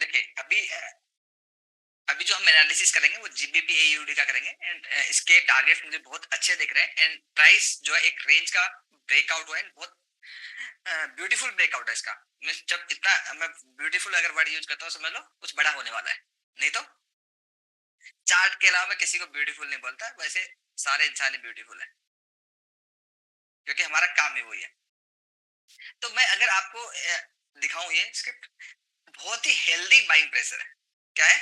देखिए अभी जो हम एनालिसिस करेंगे वो जीबीपी एयूडी का करेंगे एंड इसके टारगेट मुझे बहुत अच्छे दिख रहे हैं एंड प्राइस जो है एक रेंज का ब्रेकआउट हुआ है बहुत ब्यूटीफुल ब्रेकआउट है इसका। जब इतना मैं ब्यूटीफुल अगर वर्ड यूज करता हूँ समझ लो कुछ बड़ा होने वाला है। नहीं तो चार्ट के अलावा मैं किसी को ब्यूटीफुल नहीं बोलता, वैसे सारे इंसान ही ब्यूटीफुल है क्योंकि हमारा काम ही वही है। तो मैं अगर आपको दिखाऊं ये स्क्रिप्ट, बहुत ही हेल्दी बाइंग प्रेशर है। क्या है?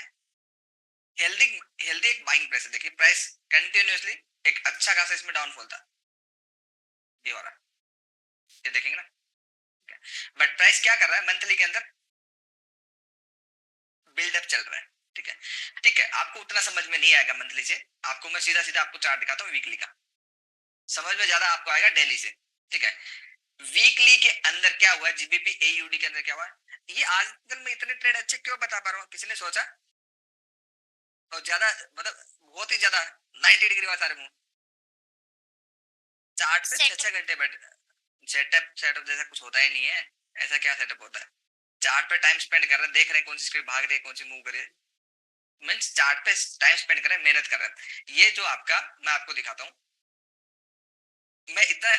हेल्दी। हेल्दी एक बाइंग प्रेशर। देखिए प्राइस कंटिन्यूअसली एक अच्छा खासा इसमें डाउनफॉल था, ये वाला, ये देखेंगे ना। बट प्राइस क्या कर रहा है मंथली के अंदर? बिल्डअप चल रहा है। ठीक है। ठीक है, आपको उतना समझ में नहीं आएगा मंथली से, आपको मैं सीधा सीधा आपको चार्ट दिखाता हूँ वीकली का। समझ में ज्यादा आपको आएगा डेली से। ठीक है। वीकली के अंदर क्या हुआ, जीबीपी एयूडी के अंदर क्या हुआ, ये आजकल में इतने ट्रेड अच्छे क्यों बता पा रहा हूँ, किसी ने सोचा? और ज्यादा मतलब बहुत ही ज्यादा 90 डिग्री वाला सारे मुंह चार्ट पे छह छह घंटे बैठ। सेटअप सेटअप जैसा कुछ होता ही नहीं है। ऐसा क्या सेटअप होता है? चार्ट पे टाइम स्पेंड कर रहे हैं, देख रहे हैं कौन सी स्क्रिप्ट भाग रही है, कौन सी मूव करे। मीन्स चार्ट पे टाइम स्पेंड कर रहे हैं, मेहनत कर रहे हैं। ये जो आपका मैं आपको दिखाता हूँ, मैं इतना,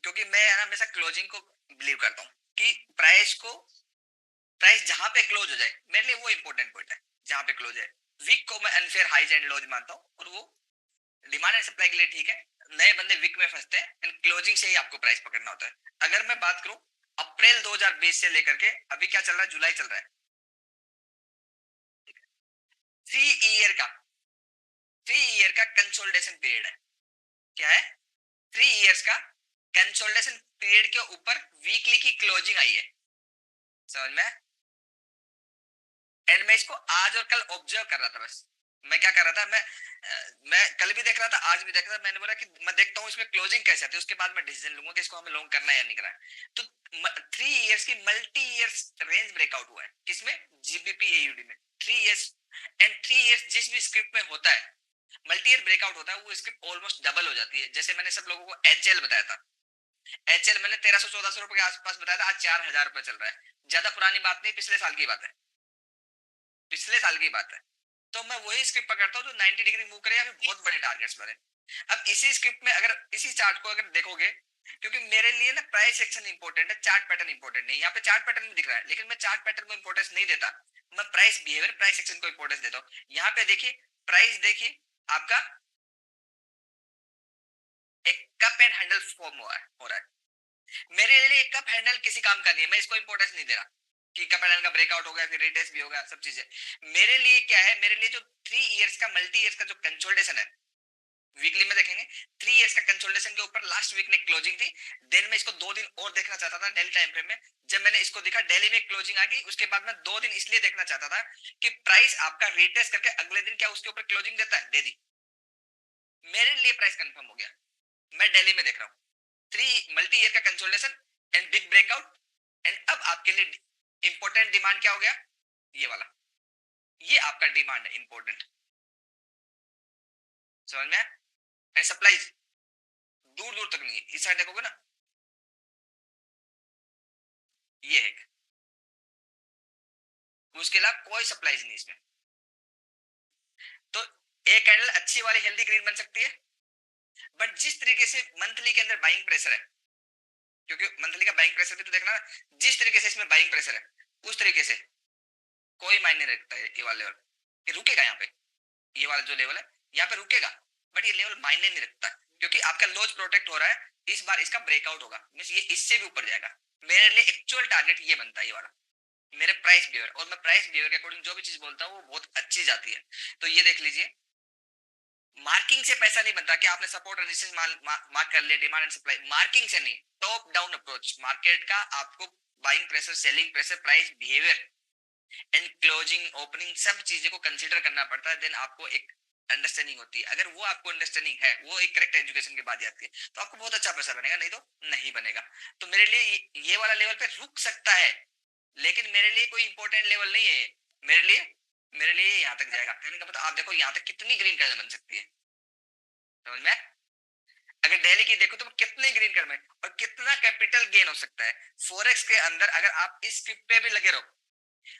क्योंकि मैं है ना हमेशा क्लोजिंग को बिलीव करता हूँ कि प्राइस जहां पे क्लोज हो जाए मेरे लिए वो इंपॉर्टेंट पॉइंट है। जहां पे क्लोज है, वीक को मैं अनफेयर हाइज एंड लोज मानता हूँ और वो डिमांड एंड सप्लाई के लिए ठीक है। नए बंदे वीक में फंसते हैं एंड क्लोजिंग से ही आपको प्राइस पकड़ना होता है। अगर मैं बात करूं अप्रैल 2020 से लेकर के अभी क्या चल रहा है, जुलाई चल रहा है। 3 ईयर का 3 ईयर का कंसोलिडेशन पीरियड है। क्या है? 3 ईयर्स का कंसोलिडेशन पीरियड के ऊपर वीकली की क्लोजिंग आई है। समझ में? एंड मैं इसको आज और कल ऑब्जर्व कर रहा था बस। मैं क्या कर रहा था, मैं कल भी देख रहा था, आज भी देख रहा था। मैंने बोला कि मैं देखता हूँ इसमें क्लोजिंग कैसे आती है, उसके बाद मैं डिसीजन लूंगा कि इसको हमें लॉन्ग करना है या नहीं करना है। तो 3 ईयर्स की मल्टी ईयर्स रेंज ब्रेकआउट हुआ है किसमें? जीबीपी एयूडी में। 3 ईयर्स एंड 3 ईयर्स जिस भी स्क्रिप्ट में होता है, मल्टी ईयर ब्रेकआउट होता है, वो स्क्रिप्ट ऑलमोस्ट डबल हो जाती है। जैसे मैंने सब लोगों को एचएल बताया था, एचएल मैंने 1300-1400 रुपए के आसपास बताया था, आज 4000 रुपए चल रहा है। ज्यादा पुरानी बात नहीं, पिछले साल की बात है, पिछले साल की बात है। तो मैं वही स्क्रिप्ट पकड़ता हूँ जो 90 डिग्री मूव करे या फिर बहुत बड़े टारगेट्स बने। अब इसी स्क्रिप्ट में अगर इसी चार्ट को अगर देखोगे, क्योंकि मेरे लिए ना प्राइस सेक्शन इंपॉर्टेंट है, चार्ट पैटर्न इंपॉर्टेंट नहीं। यहाँ पे चार्ट पैटर्न भी दिख रहा है लेकिन मैं चार्ट पैटर्न को इंपॉर्टेंस नहीं देता, मैं प्राइस बिहेवियर प्राइस सेक्शन को इंपॉर्टेंस देता हूँ। यहाँ पे देखिए प्राइस, देखिए आपका एक कप एंड हैंडल फॉर्म हो रहा है। मेरे लिए कप हैंडल किसी काम का नहीं है, मैं इसको इंपॉर्टेंस नहीं दे रहा कि कप हैंडल का ब्रेकआउट होगा फिर रिटेस्ट भी होगा, सब चीजें। मेरे लिए क्या है, मेरे लिए जो 3 ईयर्स का मल्टी ईयर्स का जो कंसोलिडेशन है, वीकली में देखेंगे 3 ईयर्स का कंसोलिडेशन के ऊपर लास्ट वीक में क्लोजिंग थी। देन मैं इसको 2 दिन और देखना चाहता था डेली टाइम फ्रेम में। जब मैंने इसको देखा डेली में क्लोजिंग आ गई, उसके बाद मैं 2 दिन इसलिए देखना चाहता था कि प्राइस आपका रिटेस्ट करके अगले दिन क्या उसके ऊपर क्लोजिंग देता है डेली। मेरे लिए प्राइस कंफर्म हो गया, मैं डेली में देख रहा हूँ 3 मल्टी ईयर का consolidation and big breakout. And अब आपके लिए इंपॉर्टेंट डिमांड क्या हो गया, ये वाला, ये आपका डिमांड है इंपॉर्टेंट। समझ में? एंड सप्लाईज दूर दूर तक नहीं है, इस साइड देखोगे ना, ये है, उसके अलावा कोई सप्लाईज नहीं इसमें। तो एक कैंडल अच्छी वाली हेल्दी ग्रीन बन सकती है, बट जिस तरीके से मंथली के अंदर बाइंग प्रेशर है, क्योंकि मंथली का बाइंग प्रेशर भी तो देखना ना, जिस तरीके से इसमें बाइंग प्रेशर है उस तरीके से कोई मायने नहीं रखता है ये वाला लेवल, ये रुकेगा यहाँ पे, ये वाला जो लेवल है यहाँ पे रुकेगा। बट ये लेवल मायने नहीं रखता क्योंकि आपका लॉज प्रोटेक्ट हो रहा है, इस बार इसका ब्रेकआउट होगा, मींस ये इससे भी ऊपर जाएगा। मेरे लिए एक्चुअल टारगेट ये बनता है, ये वाला मेरे प्राइस बिहेवियर, और मैं प्राइस बिहेवियर के अकॉर्डिंग जो भी चीज बोलता हूँ वो बहुत अच्छी जाती है। तो ये देख लीजिए, मार्किंग से पैसा नहीं बनता कि आपने सपोर्ट और रेजिस्टेंस मार्क कर लिया, डिमांड एंड सप्लाई, मार्किंग से नहीं, टॉप डाउन अप्रोच मार्केट का आपको buying pressure, selling pressure, price behaviour and closing opening सब चीजें को कंसीडर करना पड़ता है। देन आपको एक अंडरस्टैंडिंग होती है। अगर वो आपको अंडरस्टैंडिंग है, वो एक करेक्ट एजुकेशन के बाद आती है, तो आपको बहुत अच्छा पैसा बनेगा, नहीं तो नहीं बनेगा। तो मेरे लिए ये वाला लेवल पे रुक सकता है, लेकिन मेरे लिए कोई इंपॉर्टेंट लेवल नहीं है। मेरे लिए मेरे लिए यहाँ तक जाएगा, कहने का मतलब आप देखो यहाँ तक कितनी ग्रीन कैंडल बन सकती है। समझ में? अगर डेली की देखो तो कितने ग्रीन कैंडल में और कितना कैपिटल गेन हो सकता है फॉरेक्स के अंदर, अगर आप इस स्क्रिप्ट पे भी लगे रहो।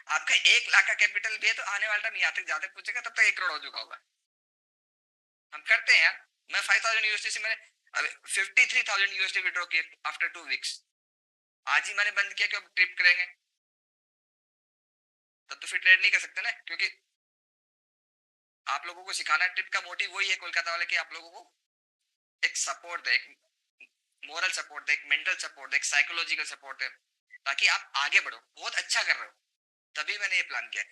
आपका 1 लाख का कैपिटल भी है तो आने वाला टाइम यहाँ तक जाते पूछेगा तब तक 1 करोड़ हो चुका होगा। हम करते हैं यार। मैं 5000 यूएसडी से मैंने 53,000 यूएसडी विड्रॉ किए आफ्टर 2 वीक्स। आज ही मैंने बंद किया कि अब ट्रिप करेंगे, तब तो फिर ट्रेड नहीं कर सकते ना, क्योंकि आप लोगों को सिखाना, ट्रिप का मोटिव वही है कोलकाता वाले, कि आप लोगों को एक सपोर्ट दे, एक मोरल सपोर्ट दे, एक मेंटल सपोर्ट दे, एक साइकोलॉजिकल सपोर्ट दे, ताकि आप आगे बढ़ो। बहुत अच्छा कर रहे हो, तभी मैंने ये प्लान किया।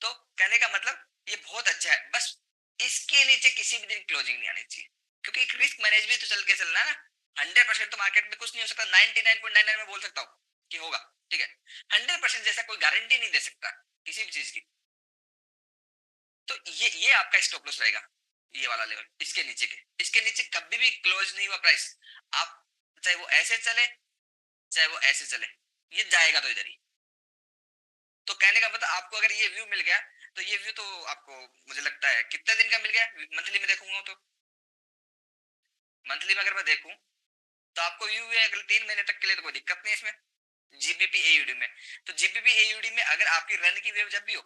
तो कहने का मतलब ये बहुत अच्छा है, बस इसके नीचे किसी भी दिन क्लोजिंग नहीं आनी चाहिए, क्योंकि एक रिस्क मैनेज भी तो चल के चलना है ना। 100% तो मार्केट में कुछ नहीं हो सकता, 99.99 में बोल सकता हूँ कि होगा, ठीक है। 100% जैसा कोई गारंटी नहीं दे सकता किसी भी चीज की। तो ये आपका स्टॉप लॉस रहेगा, ये वाला लेवल, इसके नीचे कभी भी क्लोज नहीं हुआ प्राइस, आप चाहे वो ऐसे चले चाहे वो ऐसे चले, ये जाएगा तो इधर ही। तो कहने का मतलब आपको अगर ये व्यू मिल गया, तो ये व्यू तो आपको मुझे लगता है कितने दिन का मिल गया, मंथली में देखूंगा तो, मंथली में अगर मैं देखूं तो आपको व्यू है अगले 3 महीने तक के लिए, तो कोई दिक्कत नहीं है इसमें। जीबीपी एयूडी में, तो जीबीपी एयूडी में अगर आपकी रन की वेव जब भी हो,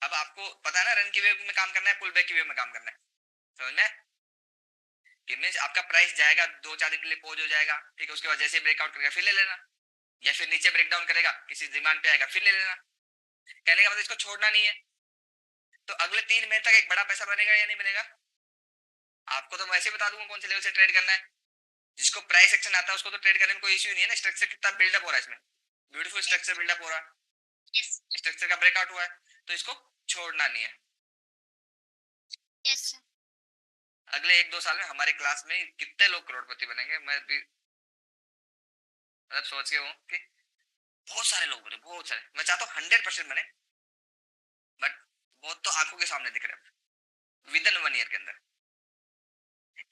अब आपको पता है ना रन की वेव में काम करना है, पुल बैक की वेव में काम करना है, समझ में? कि मीन्स आपका प्राइस जाएगा 2-4 दिन के लिए पॉज हो जाएगा, ठीक है, उसके बाद जैसे ब्रेकआउट करेगा फिर ले लेना, या फिर नीचे ब्रेक डाउन करेगा किसी डिमांड पे आएगा फिर ले लेना। कहने का मतलब इसको छोड़ना नहीं है। तो अगले 3 महीने तक एक बड़ा पैसा बनेगा या नहीं बनेगा, आपको तो मैं ऐसे बता दूंगा कौन से लेवल से ट्रेड करना है। जिसको प्राइस एक्शन आता है उसको तो ट्रेड करने में कोई इश्यू नहीं है ना, स्ट्रक्चर कितना बिल्डअप हो रहा है इसमें, ब्यूटीफुल स्ट्रक्चर बिल्डअप हो रहा है, स्ट्रक्चर का ब्रेकआउट हुआ है, तो इसको छोड़ना नहीं है। yes, अगले 1-2 साल में हमारे क्लास में कितने लोग करोड़पति बनेंगे, मैं भी मतलब सोच के हूँ कि बहुत सारे लोग बने, बहुत सारे। मैं चाहता हूँ 100% बने, बट बहुत तो आंखों के सामने दिख रहे हैं विद इन 1 ईयर के अंदर।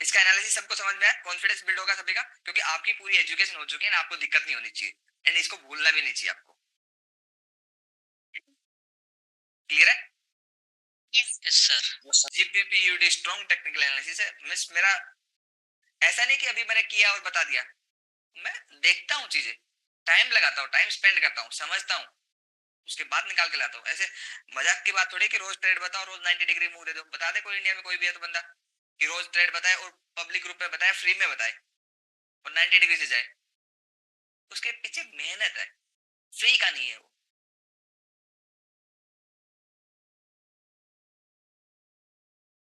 इसका एनालिसिस सबको समझ में आया, कॉन्फिडेंस बिल्ड होगा सभी का, क्योंकि आपकी पूरी एजुकेशन हो चुकी है ना, आपको दिक्कत नहीं होनी चाहिए, एंड इसको भूलना भी नहीं चाहिए आपको। क्लियर है? Yes sir. GPPUD strong technical analysis है, मिस मेरा ऐसा नहीं कि अभी मैंने किया और बता दिया, मैं देखता हूँ चीजें, टाइम लगाता हूँ, टाइम स्पेंड करता हूँ, समझता हूँ, उसके बाद निकाल के लाता हूँ। ऐसे मजाक की बात थोड़ी कि रोज ट्रेड बताओ, रोज 90 डिग्री मूव दे दो, बता दे कोई इंडिया में कोई भी है तो बंदा कि रोज ट्रेड बताए और पब्लिक ग्रुप में बताए, फ्री में बताए और 90 डिग्री से जाए, उसके पीछे मेहनत है, फ्री का नहीं है वो।